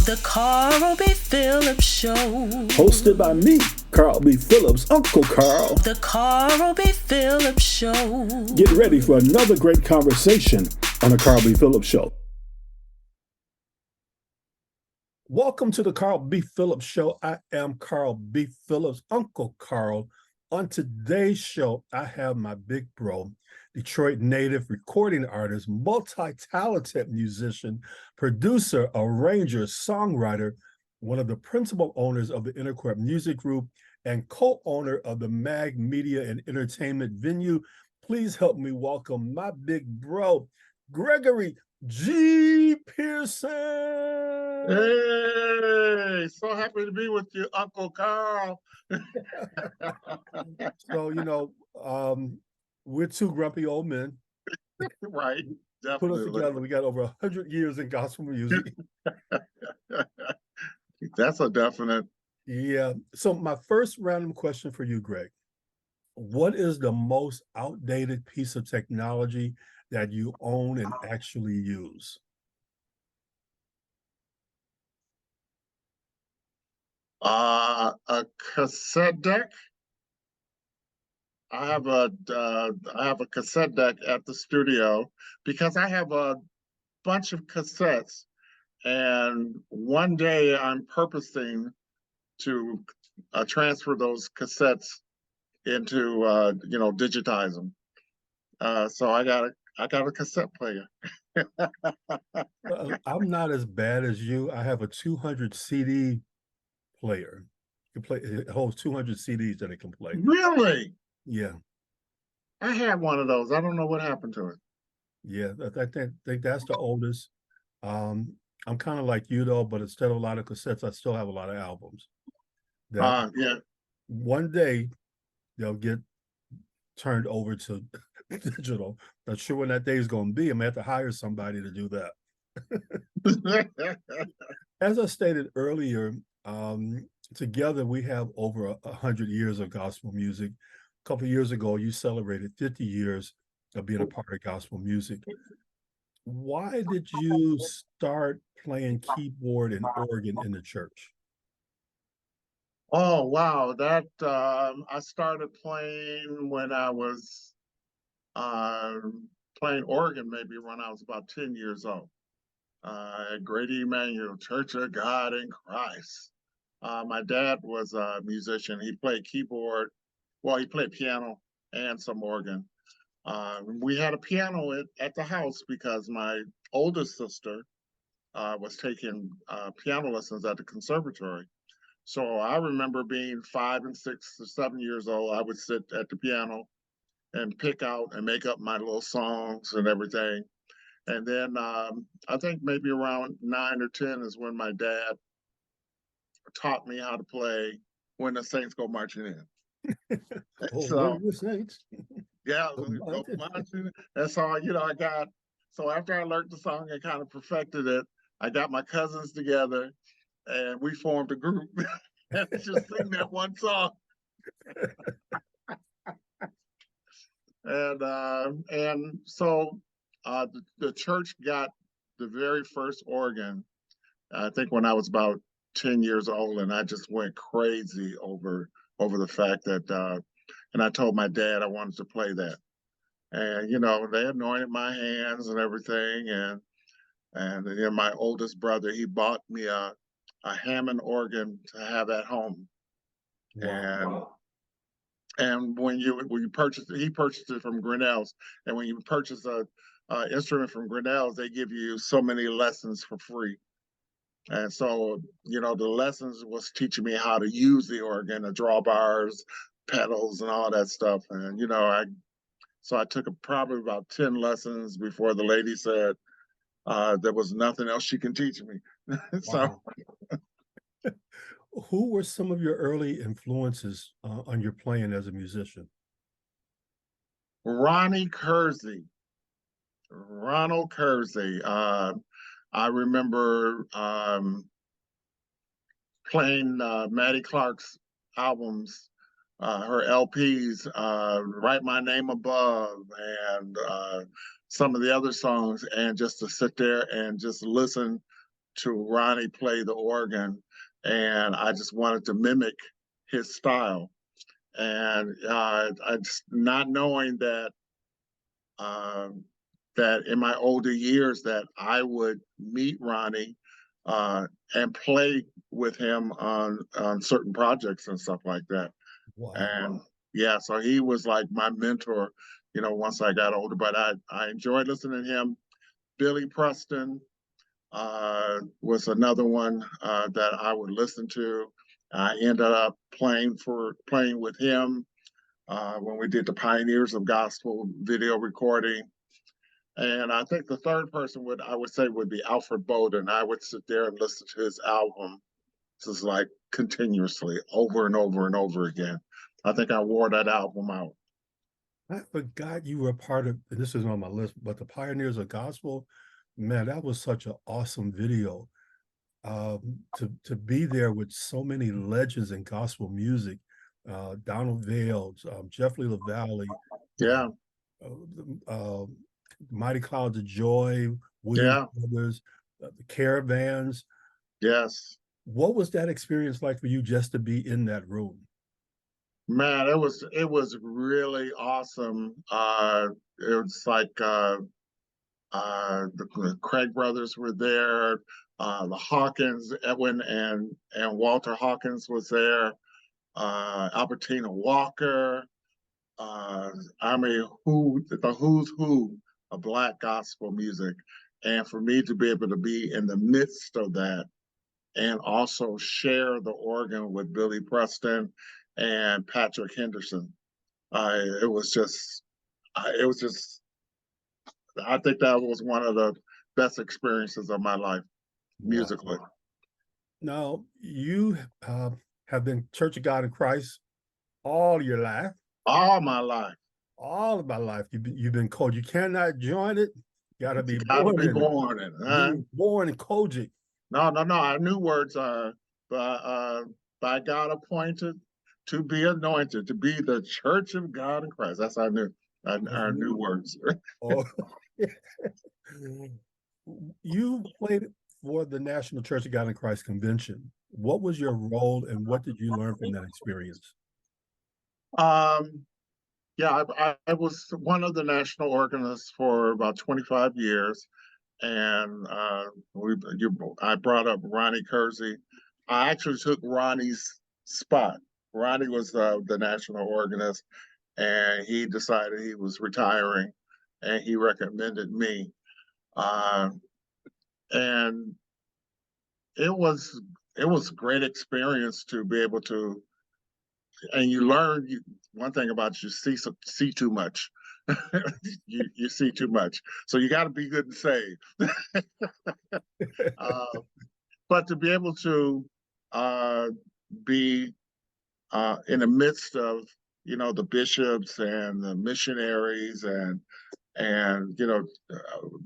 The Carl B. Phillips Show. Hosted by me, Carl B. Phillips, Uncle Carl. The Carl B. Phillips Show. Get ready for another great conversation on the Carl B. Phillips Show. Welcome to the Carl B. Phillips Show. I am Carl B. Phillips, Uncle Carl. On today's show, I have my big bro, Detroit native recording artist, multi-talented musician, producer, arranger, songwriter, one of the principal owners of the Intercorp Music Group, and co-owner of the MAG Media and Entertainment venue. Please help me welcome my big bro, Gregory G. Pearson. Hey, so happy to be with you, Uncle Carl. So, we're two grumpy old men. Right, definitely. Put us together. We got over 100 years in gospel music. That's a definite. Yeah. So my first random question for you, Greg. What is the most outdated piece of technology that you own and actually use? A cassette deck. I have a cassette deck at the studio because I have a bunch of cassettes, and one day I'm purposing to transfer those cassettes into digitize them. So I got a cassette player. I'm not as bad as you. I have a 200 CD player. It holds 200 CDs that it can play. Really? Yeah. I had one of those. I don't know what happened to it. Yeah, I think that's the oldest. I'm kind of like you though, but instead of a lot of cassettes, I still have a lot of albums. That Yeah. one day they'll get turned over to digital. Not sure when that day is going to be. I'm going to have to hire somebody to do that. As I stated earlier, together we have over 100 years of gospel music. A couple of years ago, you celebrated 50 years of being a part of gospel music. Why did you start playing keyboard and organ in the church? Oh, wow. That I started playing when I was playing organ maybe when I was about 10 years old. At Grady Emmanuel Church of God in Christ. My dad was a musician. He played keyboard. Well, he played piano and some organ. We had a piano at the house because my oldest sister was taking piano lessons at the conservatory. So I remember being 5 and 6 or 7 years old. I would sit at the piano and pick out and make up my little songs and everything. And then I think maybe around 9 or 10 is when my dad taught me how to play When the Saints Go Marching In. So, the Saints. Yeah, go marching. And so, so after I learned the song and kind of perfected it, I got my cousins together and we formed a group and just sing that one song. And so the church got the very first organ, I think when I was about 10 years old, and I just went crazy over the fact that, and I told my dad I wanted to play that. And, they anointed my hands and everything. And then my oldest brother, he bought me a Hammond organ to have at home. Wow. And when you purchase it, he purchased it from Grinnell's. And when you purchase a instrument from Grinnell's, they give you so many lessons for free. And so, the lessons was teaching me how to use the organ, the drawbars, pedals, and all that stuff. And, so I took probably about 10 lessons before the lady said there was nothing else she can teach me. So. Who were some of your early influences on your playing as a musician? Ronald Kersey. I remember playing Maddie Clark's albums, her LPs, Write My Name Above, and some of the other songs, and just to sit there and just listen to Ronnie play the organ, and I just wanted to mimic his style. And I just not knowing that that in my older years that I would meet Ronnie and play with him on certain projects and stuff like that. Wow. And yeah, so he was like my mentor, once I got older. But I enjoyed listening to him. Billy Preston was another one that I would listen to. I ended up playing with him when we did the Pioneers of Gospel video recording. And I think the third person I would say would be Alfred Bowden. I would sit there and listen to his album just like continuously over and over and over again. I think I wore that album out. I forgot you were part of, and this is on my list, but the Pioneers of Gospel, man, that was such an awesome video. To be there with so many legends in gospel music, Donald Vales, Jeffrey LaValle, Yeah, Mighty Clouds of Joy, Williams yeah, Brothers, the Caravans. yes. What was that experience like for you just to be in that room? Man, it was really awesome. It was like the Craig brothers were there. The Hawkins, Edwin and Walter Hawkins was there. Albertina Walker. I mean, the who's who of Black gospel music, and for me to be able to be in the midst of that, and also share the organ with Billy Preston and Patrick Henderson, it was just, I think that was one of the best experiences of my life musically. Wow. Now, you have been Church of God in Christ all your life. All my life. All of my life, you've been called. You cannot join it. You gotta be Gotta born be in it. born in it. Huh? You were born in Kojic. No. Our new words are by God appointed, to be anointed, to be the Church of God in Christ. That's our new words. Oh, you played for the National Church of God in Christ Convention. What was your role, and what did you learn from that experience? Yeah, I was one of the national organists for about 25 years, and I brought up Ronnie Kersey. I actually took Ronnie's spot. Ronnie was the national organist, and he decided he was retiring, and he recommended me. Uh, and it was a great experience to be able to, and you learn one thing about you see too much. you see too much, so you got to be good and save. But to be able to be in the midst of the bishops and the missionaries and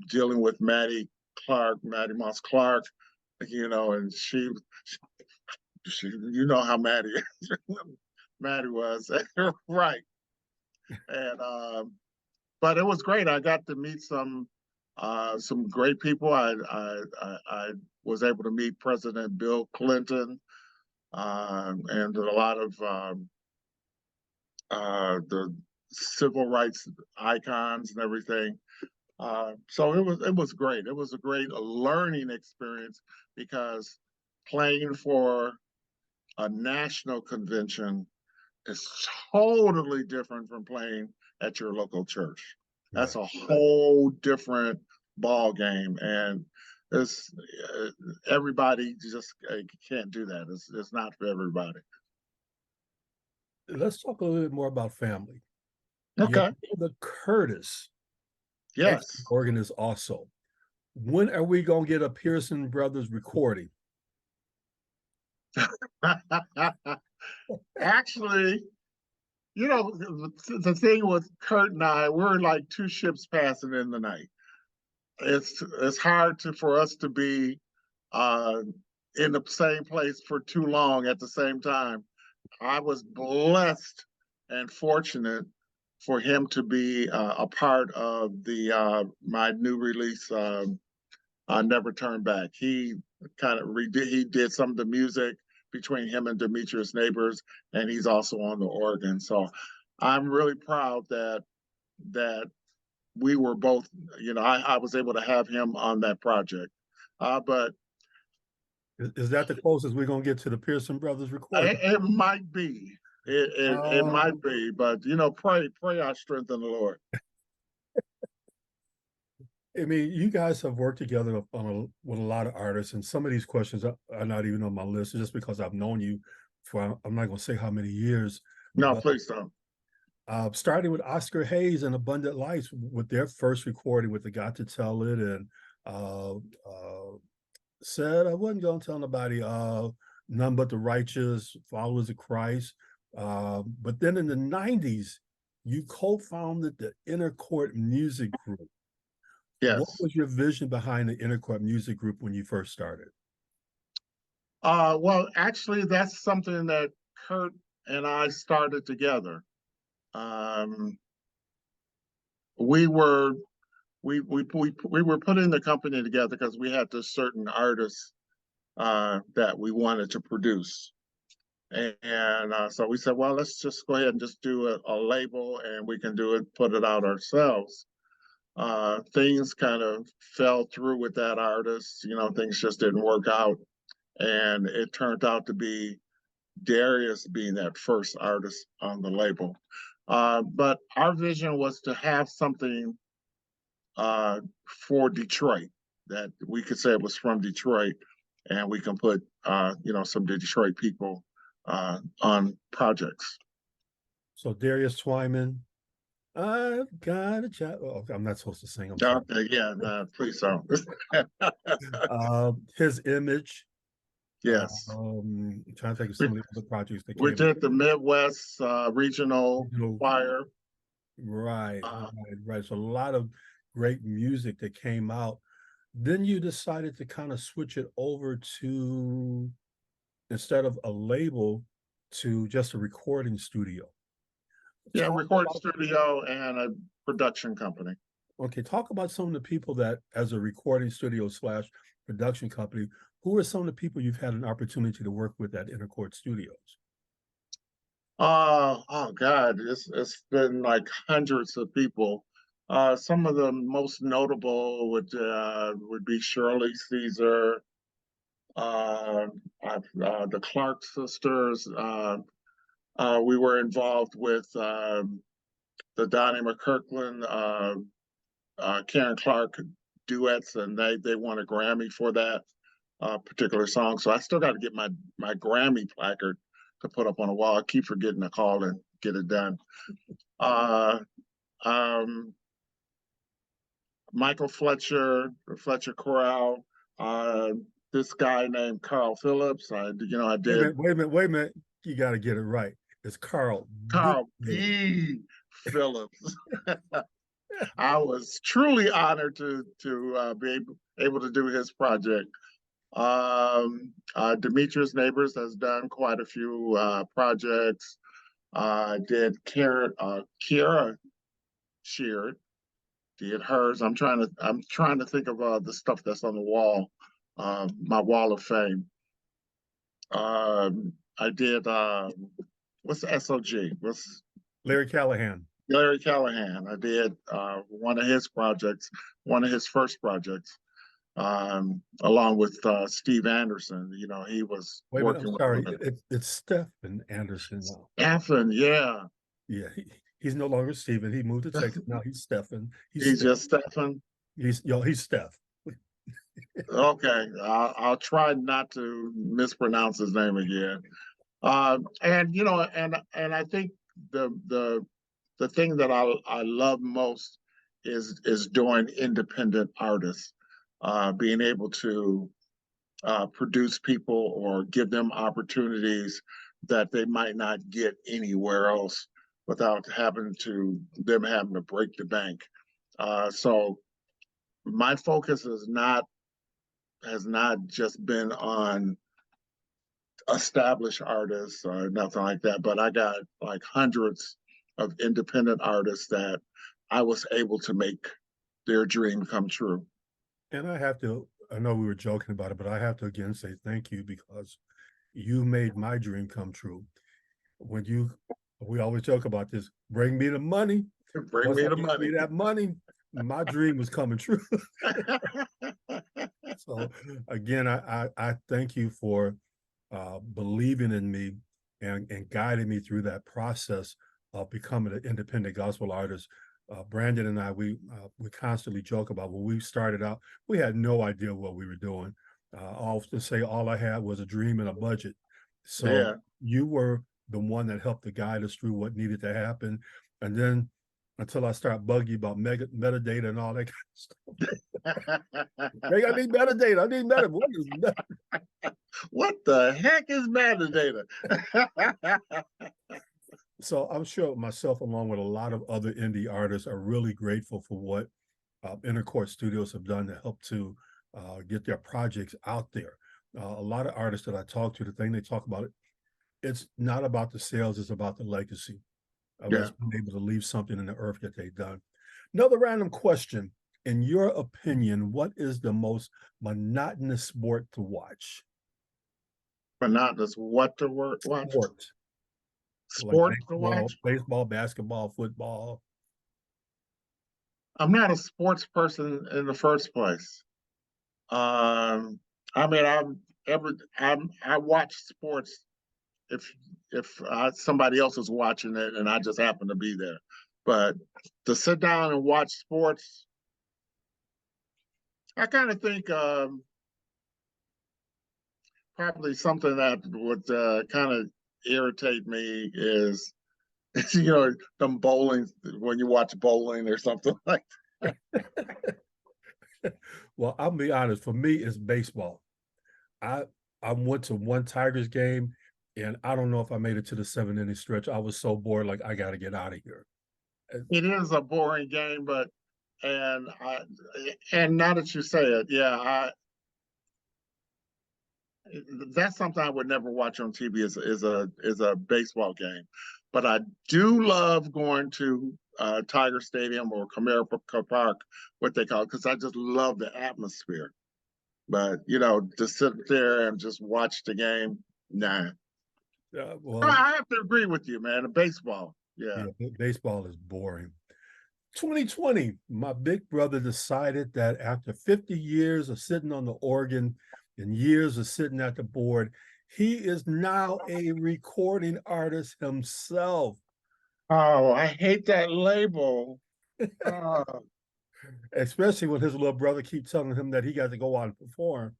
dealing with Maddie Moss Clark, and she how Maddie Maddie was right, and but it was great. I got to meet some great people. I was able to meet President Bill Clinton and a lot of the civil rights icons and everything. So it was great. It was a great learning experience because playing for a national convention is totally different from playing at your local church. That's a whole different ball game, and it's everybody just can't do that. It's not for everybody. Let's talk a little bit more about family. Okay. Your brother Curtis, Yes. organist also. When are we gonna get a Pearson Brothers recording? Actually, the thing with Kurt and I, we're like two ships passing in the night. It's hard for us to be in the same place for too long at the same time. I was blessed and fortunate for him to be a part of the my new release, Never Turn Back. He kind of redid. He did some of the music between him and Demetrius Neighbors, and he's also on the organ. So I'm really proud that we were both, I was able to have him on that project. But Is that the closest we're gonna get to the Pearson brothers recording? it might be. It might be, but pray our strength in the Lord. I mean, you guys have worked together with a lot of artists, and some of these questions are not even on my list just because I've known you for, I'm not going to say how many years. No, But please don't. starting with Oscar Hayes and Abundant Lights with their first recording with the Got to Tell It, and said I wasn't going to tell nobody, None But the Righteous, Followers of Christ. But then in the 90s, you co-founded the Inner Court Music Group. Yes. What was your vision behind the Inner Court Music Group when you first started? Well, actually, that's something that Kurt and I started together. We were putting the company together because we had this certain artists that we wanted to produce, and so we said, well, let's just go ahead and just do a label, and we can put it out ourselves. Things kind of fell through with that artist. Things just didn't work out, and it turned out to be Darius being that first artist on the label. But our vision was to have something for Detroit that we could say it was from Detroit, and we can put some Detroit people on projects. So Darius Twyman, I've got a job. Oh, I'm not supposed to sing. I'm sorry. Yeah, please don't. His Image. Yes. I'm trying to think of some of the other projects that We came. did the Midwest Regional Choir. Right. So a lot of great music that came out. Then you decided to kind of switch it over to, instead of a label, to just a recording studio. Yeah, recording studio and a production company. Okay, talk about some of the people that, as a recording studio / production company, who are some of the people you've had an opportunity to work with at Inner Court Studios? Oh God, it's been like hundreds of people. Some of the most notable would be Shirley Caesar, the Clark sisters. We were involved with the Donnie McKirkland, Karen Clark duets, and they won a Grammy for that particular song. So I still got to get my Grammy placard to put up on a wall. I keep forgetting to call and get it done. Michael Fletcher Chorale, this guy named Carl Phillips. I did. Wait a minute. You got to get it right. It's Carl B. Phillips. I was truly honored to be able to do his project. Demetrius Neighbors has done quite a few projects. Did Kiera Sheard did hers. I'm trying to think of the stuff that's on the wall, my wall of fame. I did what's the SOG? What's Larry Callahan? Larry Callahan. I did one of his projects, one of his first projects, along with Steve Anderson. He was working with. Sorry, it's Stephen Anderson now. Stephen, yeah. Yeah, he's no longer Stephen. He moved to Texas. Now he's Stephen. He's just Stephen. He's Steph. Okay, I'll try not to mispronounce his name again. And I think the thing that I love most is doing independent artists, being able to produce people or give them opportunities that they might not get anywhere else without having to break the bank. So my focus has not just been on established artists or nothing like that, but I got like hundreds of independent artists that I was able to make their dream come true. And I have to I know we were joking about it, but I have to again say thank you because you made my dream come true. When we always joke about this, bring me the money. Bring Once me I the get me money. that money, my dream was coming true. So again, I thank you for believing in me and guiding me through that process of becoming an independent gospel artist. Brandon and I, we constantly joke about when we started out, we had no idea what we were doing. I often say all I had was a dream and a budget. So Yeah. you were the one that helped to guide us through what needed to happen. And then until I start bugging you about metadata and all that kind of stuff. Hey, I need metadata. I need metadata. What is metadata? What the heck is metadata? So I'm sure myself, along with a lot of other indie artists, are really grateful for what Intercourt Studios have done to help to get their projects out there. A lot of artists that I talk to, the thing they talk about, it's not about the sales, it's about the legacy of Yeah. us being able to leave something in the earth that they've done. Another random question. In your opinion, what is the most monotonous sport to watch? Monotonous what to watch? Sport. Like Sport to watch? baseball, basketball, football. I'm not a sports person in the first place. I mean, I watch sports if somebody else is watching it and I just happen to be there. But to sit down and watch sports, I kind of think probably something that would kind of irritate me is them bowling when you watch bowling or something like Well, I'll be honest. For me, it's baseball. I I went to one Tigers game, and I don't know if I made it to the 7 inning stretch. I was so bored, like I got to get out of here. it is a boring game, but and I and now that you say it, yeah, that's something I would never watch on TV is a baseball game. But I do love going to Tiger Stadium or Comerica Park, what they call it, because I just love the atmosphere. But to sit there and just watch the game, nah. Well, I have to agree with you, man. The baseball, yeah. yeah, baseball is boring. 2020, my big brother decided that after 50 years of sitting on the organ and years of sitting at the board, he is now a recording artist himself. Oh, I hate that label. Uh, Especially when his little brother keeps telling him that he got to go out and perform.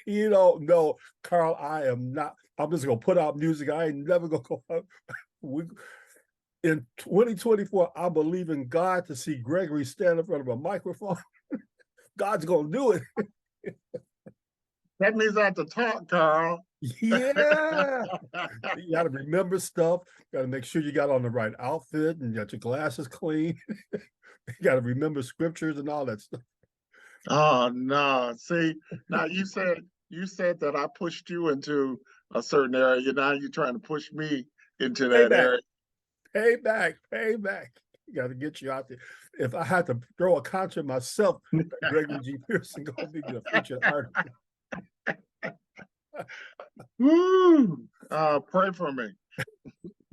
You don't know, Carl, I am not, I'm just gonna put out music. I ain't never gonna go out. We, in 2024, I believe in God to see Gregory stand in front of a microphone. God's gonna do it. that means I have to talk, Carl. Yeah. You gotta remember stuff, gotta make sure you got on the right outfit and got your glasses clean. You gotta remember scriptures and all that stuff. Oh no. See, now you said that I pushed you into a certain area. Now you're trying to push me into that Payback, area. payback, payback. You gotta get you out there. If I had to throw a concert myself, Gregory G. Pearson gonna be the featured artist. Woo! Pray for me.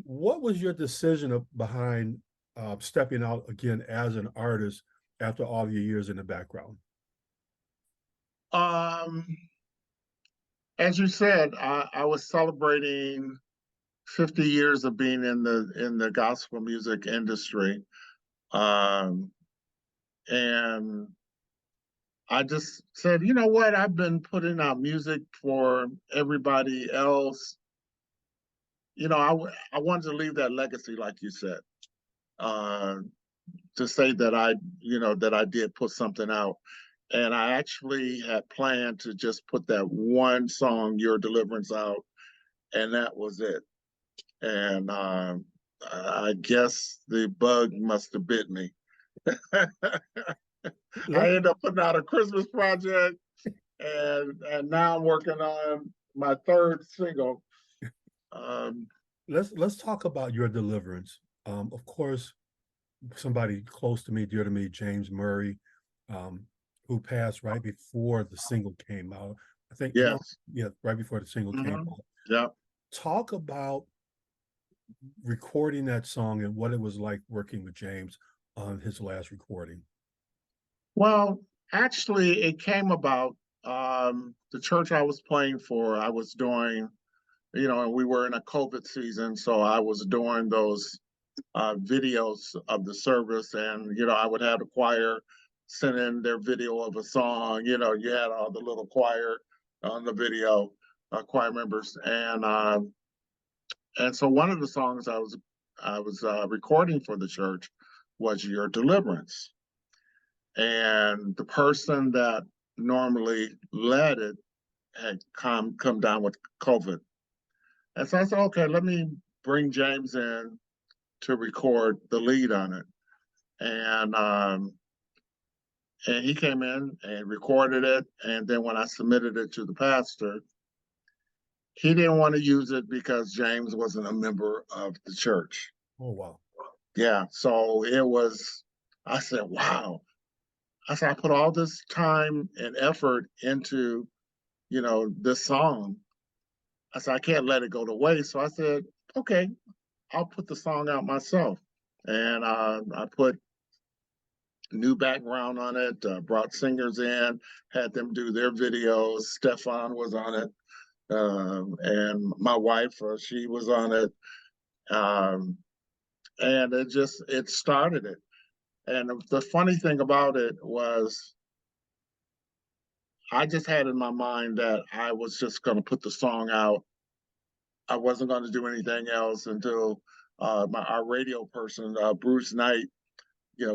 What was your decision behind stepping out again as an artist after all your years in the background? Um, as you said, I was celebrating 50 years of being in the gospel music industry. Um, and I just said, you know what? I've been putting out music for everybody else. I wanted to leave that legacy, like you said, uh, to say that I did put something out. And I actually had planned to just put that one song, Your Deliverance, out, and that was it. And I guess the bug must have bit me. I ended up putting out a Christmas project, and now I'm working on my third single. Um, Let's talk about your deliverance. Of course, somebody close to me, dear to me, James Murray, um, who passed right before the single came out. I think, Yes. yeah, right before the single came Mhm. out. Yeah. Talk about recording that song and what it was like working with James on his last recording. Well, actually, it came about the church I was playing for. I was doing, and we were in a COVID season, so I was doing those videos of the service, and I would have the choir send in their video of a song. You had all the little choir on the video, choir members, and so one of the songs I was recording for the church was "Your Deliverance," and the person that normally led it had come down with COVID, and so I said, okay, let me bring James in to record the lead on it, and he came in and recorded it, and then when I submitted it to the pastor, he didn't want to use it because James wasn't a member of the church. Oh, wow. Yeah, so it was. I said, wow. I said, I put all this time and effort into this song. I said, I can't let it go to waste. So I said, okay, I'll put the song out myself. And I put new background on it, brought singers in, had them do their videos. Stefan was on it. And my wife, she was on it. Um, and it started it. And the funny thing about it was I just had in my mind that I was just going to put the song out. I wasn't going to do anything else until our radio person, Bruce Knight,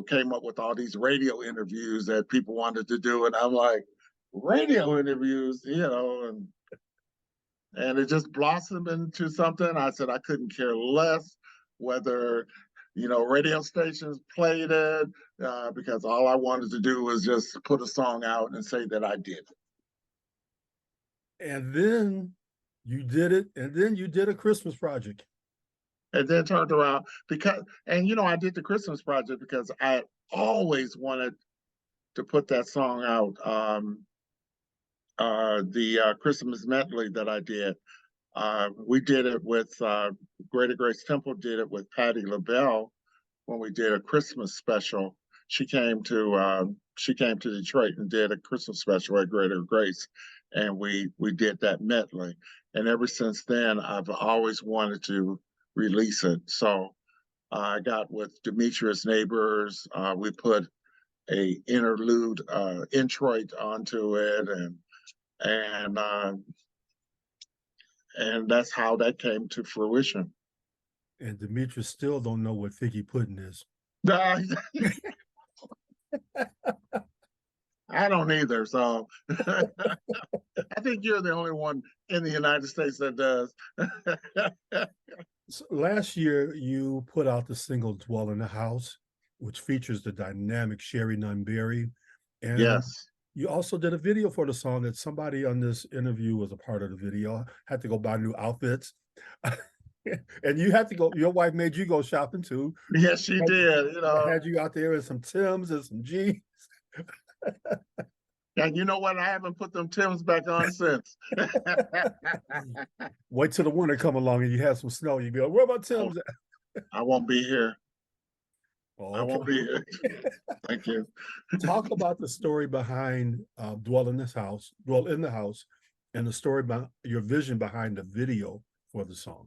came up with all these radio interviews that people wanted to do. And I'm like, radio interviews, and it just blossomed into something. I said I couldn't care less whether, radio stations played it, because all I wanted to do was just put a song out and say that I did. And then you did it, and then you did a Christmas project. And then turned around I did the Christmas project because I always wanted to put that song out. The Christmas medley that I did, we did it with Greater Grace Temple did it with Patti LaBelle when we did a Christmas special. She came to Detroit and did a Christmas special at Greater Grace, and we did that medley. And ever since then, I've always wanted to release it. So I got with Demetrius Neighbors. We put a interlude introit onto it, and uh, and that's how that came to fruition. And Demetrius still don't know what figgy pudding is. I don't either. So I think you're the only one in the United States that does. So last year, you put out the single "Dwell in the House," which features the dynamic Sherry Nunberry. And Yes. you also did a video for the song that somebody on this interview was a part of the video, had to go buy new outfits. And you had to go, your wife made you go shopping too. Yes, she did. Had you out there in some Timbs and some jeans. And you know what? I haven't put them Timbs back on since. Wait till the winter come along and you have some snow. You be like, where are my Timbs at? I won't be here. Oh, I won't be here. Thank you. Talk about the story behind Dwell in the House, and the story about your vision behind the video for the song.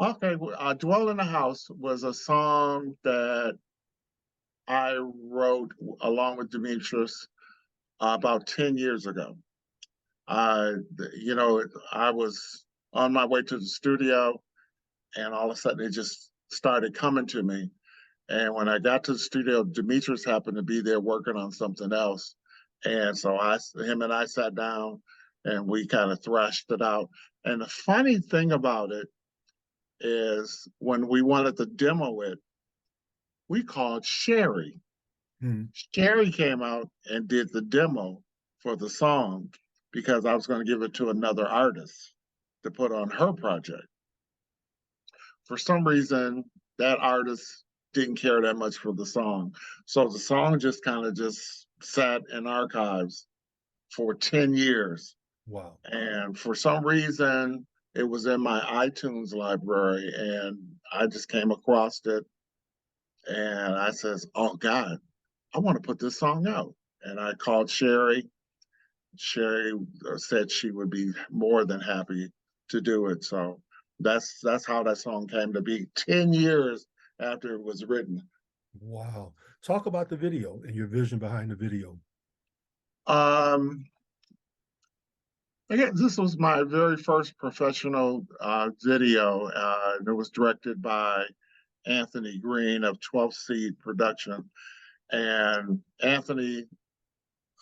Okay, Dwell in the House was a song that I wrote along with Demetrius about 10 years ago. I, I was on my way to the studio, and all of a sudden it just started coming to me. And when I got to the studio, Demetrius happened to be there working on something else. And so him and I sat down and we kind of thrashed it out. And the funny thing about it is when we wanted to demo it, we called Sherry. Hmm. Sherry came out and did the demo for the song because I was going to give it to another artist to put on her project. For some reason, that artist didn't care that much for the song. So the song just kind of just sat in archives for 10 years. Wow. And for some reason, it was in my iTunes library, and I just came across it. And I says, "Oh God, I want to put this song out." And I called Sherry. Sherry said she would be more than happy to do it. So that's how that song came to be 10 years after it was written. Wow. Talk about the video and your vision behind the video. Um, Again, this was my very first professional video. It was directed by Anthony Green of 12 Seed Production. And Anthony,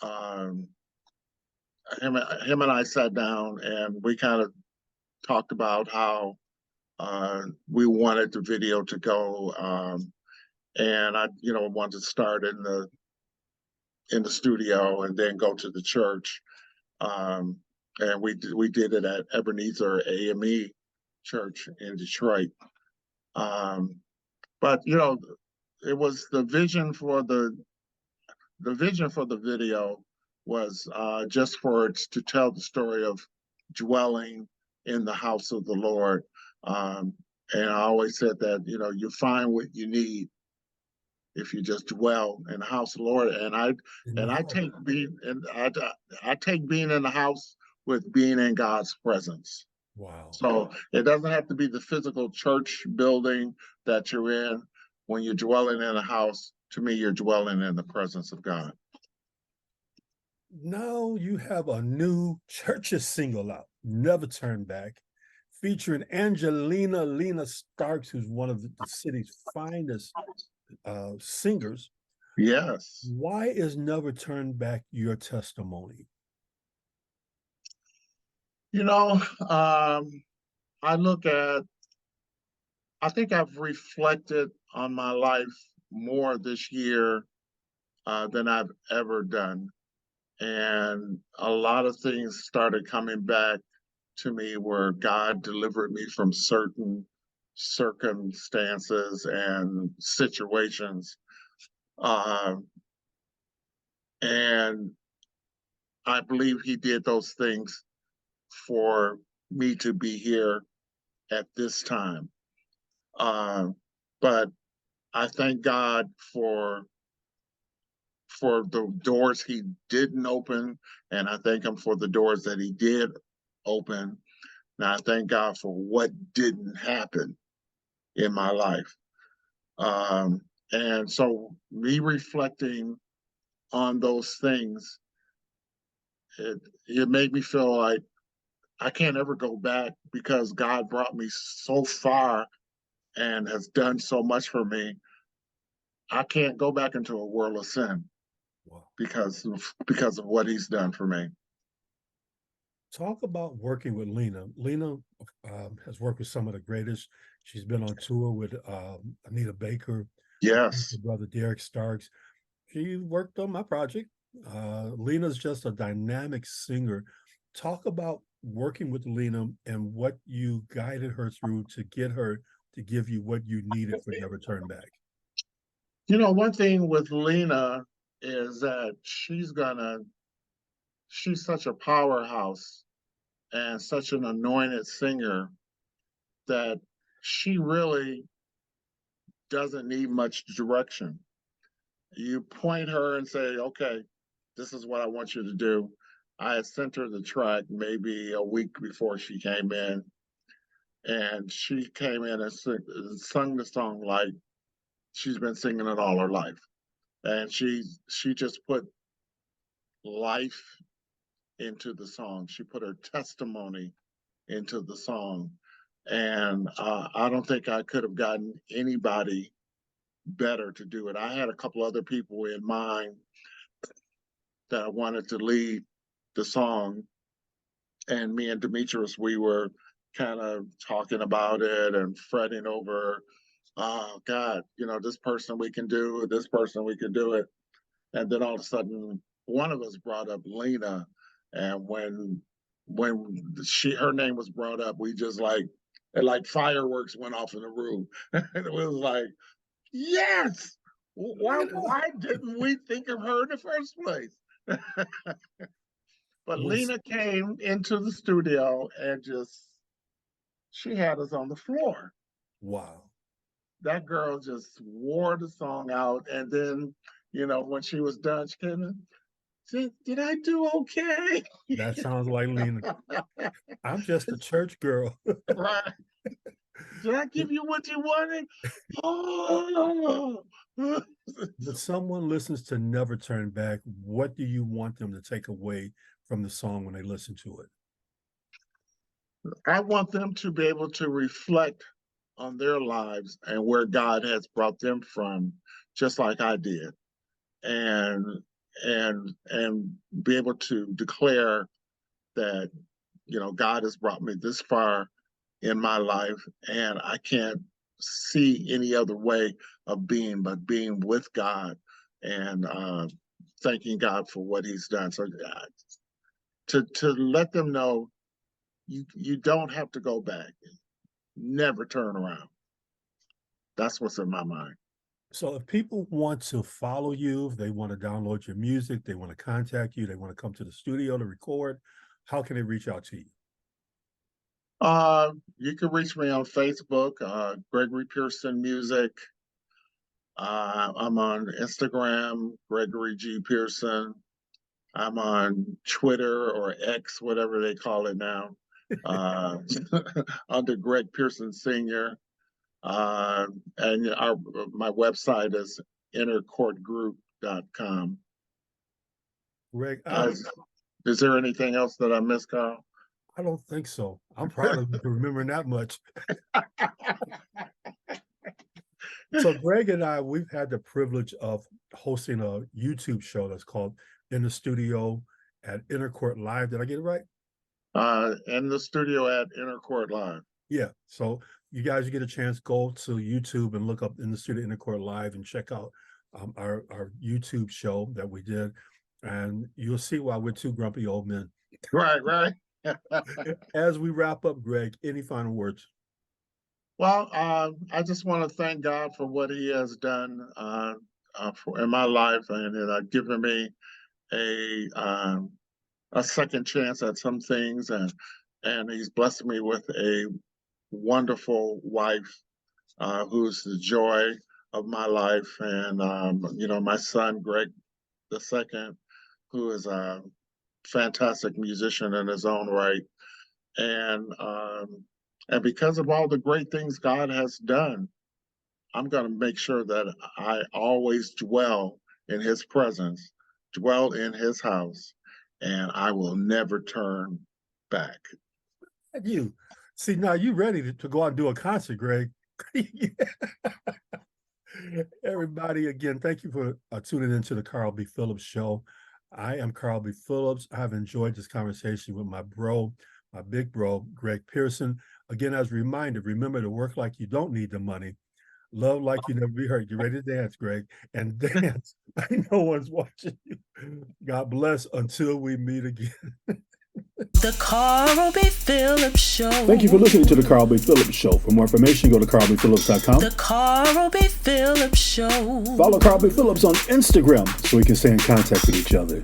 um, him and I sat down and we kind of talked about how we wanted the video to go. And I, wanted to start in the studio and then go to the church. Um, and we did it at Ebenezer AME Church in Detroit. But it was the vision for the video was just for it to tell the story of dwelling in the house of the Lord. And I always said that you find what you need if you just dwell in the house of the Lord. And I take being in the house with being in God's presence. Wow. So it doesn't have to be the physical church building that you're in. When you're dwelling in a house, to me, you're dwelling in the presence of God. Now you have a new Churches single out, Never Turn Back, featuring Angelina Lena Starks, who's one of the city's finest singers. Yes. Why is Never Turn Back your testimony? I think I've reflected on my life more this year than I've ever done. And a lot of things started coming back to me where God delivered me from certain circumstances and situations. And I believe He did those things for me to be here at this time. But I thank God for the doors He didn't open, and I thank Him for the doors that He did open. And I thank God for what didn't happen in my life. And so me reflecting on those things, it made me feel like I can't ever go back because God brought me so far and has done so much for me. I can't go back into a world of sin. Wow. Because of what He's done for me. Talk about working with Lena. Lena has worked with some of the greatest. She's been on tour with Anita Baker. Yes. Her brother Derek Starks. She worked on my project. Lena's just a dynamic singer. Talk about working with Lena and what you guided her through to get her to give you what you needed for Never Turn Back. One thing with Lena is that she's such a powerhouse and such an anointed singer that she really doesn't need much direction. You point her and say, okay, this is what I want you to do. I had sent her the track maybe a week before she came in, and she came in and sung the song like she's been singing it all her life. And she just put life into the song. She put her testimony into the song. And I don't think I could have gotten anybody better to do it. I had a couple other people in mind that I wanted to lead the song. And me and Demetrius, we were kind of talking about it and fretting over, oh God, this person we can do, this person we can do it. And then all of a sudden, one of us brought up Lena. And when her name was brought up, we just like fireworks went off in the room. And it was like, Yes. Why didn't we think of her in the first place? But Was Lena came into the studio and she had us on the floor. wow. That girl just wore the song out. And then, when she was done, she came in, said, "Did I do okay?" That sounds like Lena. I'm just a church girl. Right. Did I give you what you wanted? Oh. When someone listens to Never Turn Back, what do you want them to take away from the song when they listen to it? I want them to be able to reflect on their lives and where God has brought them from, just like I did, and and be able to declare that God has brought me this far in my life, and I can't see any other way of being but being with God and thanking God for what He's done. So to let them know you don't have to go back, never turn around. That's what's in my mind. So if people want to follow you, if they want to download your music, they want to contact you, they want to come to the studio to record, how can they reach out to you? You can reach me on Facebook, Gregory Pearson Music. I'm on Instagram, Gregory G. Pearson. I'm on Twitter or X, whatever they call it now, under Greg Pearson Sr. And my website is innercourtgroup.com. Greg, Is there anything else that I missed, Carl? I don't think so. I'm proud of you for remembering that much. So Greg and I, we've had the privilege of hosting a YouTube show that's called In the Studio at Inner Court Live. Did I get it right? In the studio at Inner Court Live. Yeah. So you guys get a chance, go to YouTube and look up In the Studio Inner Court Live and check out our YouTube show that we did. And you'll see why we're two grumpy old men. Right. As we wrap up, Greg, any final words? Well, I just want to thank God for what He has done in my life, and given me a second chance at some things, and He's blessed me with a wonderful wife who's the joy of my life, and my son Greg II, who is a fantastic musician in his own right, and because of all the great things God has done, I'm going to make sure that I always dwell in His presence, dwell in His house, and I will never turn back. You see, now you're ready to go out and do a concert, Greg. Everybody, again, thank you for tuning into the Carl B. Phillips Show. I am Carl B. Phillips. I've enjoyed this conversation with my big bro, Greg Pearson. Again, as a reminder, remember to work like you don't need the money. Love like you never be hurt. You ready to dance, Greg? And dance like no one's watching you. God bless until we meet again. The Carl B. Phillips Show. Thank you for listening to the Carl B. Phillips Show. For more information, go to carlbphillips.com. The Carl B. Phillips Show. Follow Carl B. Phillips on Instagram so we can stay in contact with each other.